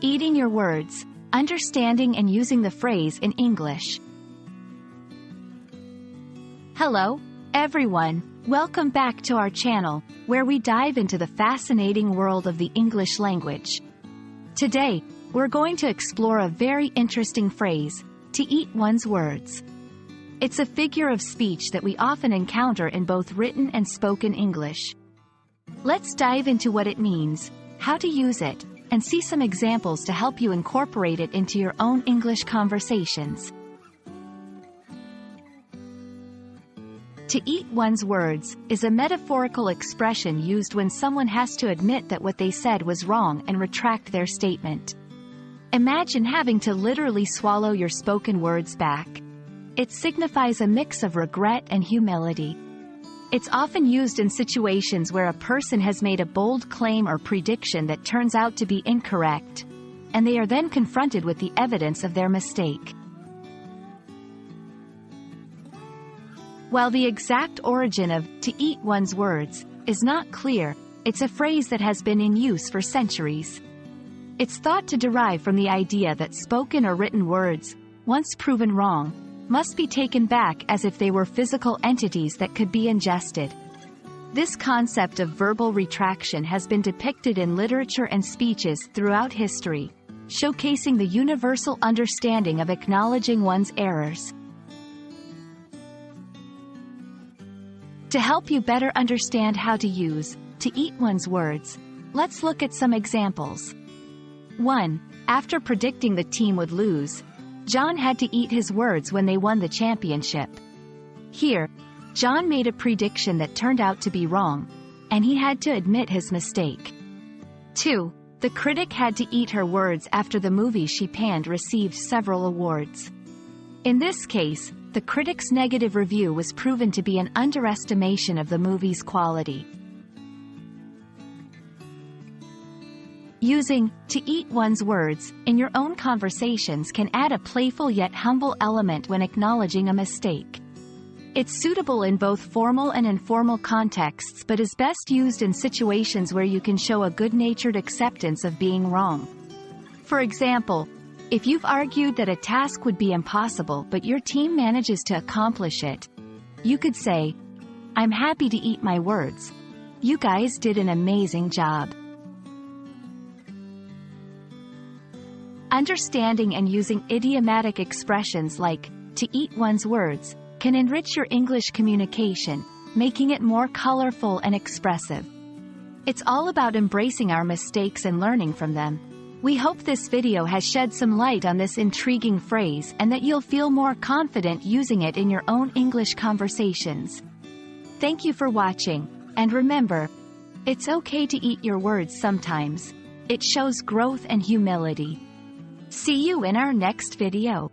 Eating your words, understanding and using the phrase in English. Hello, everyone. Welcome back to our channel, where we dive into the fascinating world of the English language. Today, we're going to explore a very interesting phrase, to eat one's words. It's a figure of speech that we often encounter in both written and spoken English. Let's dive into what it means, how to use it, and see some examples to help you incorporate it into your own English conversations. To eat one's words is a metaphorical expression used when someone has to admit that what they said was wrong and retract their statement. Imagine having to literally swallow your spoken words back. It signifies a mix of regret and humility. It's often used in situations where a person has made a bold claim or prediction that turns out to be incorrect, and they are then confronted with the evidence of their mistake. While the exact origin of "to eat one's words" is not clear, it's a phrase that has been in use for centuries. It's thought to derive from the idea that spoken or written words, once proven wrong, must be taken back as if they were physical entities that could be ingested. This concept of verbal retraction has been depicted in literature and speeches throughout history, showcasing the universal understanding of acknowledging one's errors. To help you better understand how to use "to eat one's words," let's look at some examples. 1. After predicting the team would lose, John had to eat his words when they won the championship. Here, John made a prediction that turned out to be wrong, and he had to admit his mistake. 2. The critic had to eat her words after the movie she panned received several awards. In this case, the critic's negative review was proven to be an underestimation of the movie's quality. Using "to eat one's words" in your own conversations can add a playful yet humble element when acknowledging a mistake. It's suitable in both formal and informal contexts but is best used in situations where you can show a good-natured acceptance of being wrong. For example, if you've argued that a task would be impossible but your team manages to accomplish it, you could say, "I'm happy to eat my words. You guys did an amazing job." Understanding and using idiomatic expressions like "to eat one's words" can enrich your English communication, making it more colorful and expressive. It's all about embracing our mistakes and learning from them. We hope this video has shed some light on this intriguing phrase and that you'll feel more confident using it in your own English conversations. Thank you for watching, and remember, it's okay to eat your words sometimes. It shows growth and humility. See you in our next video.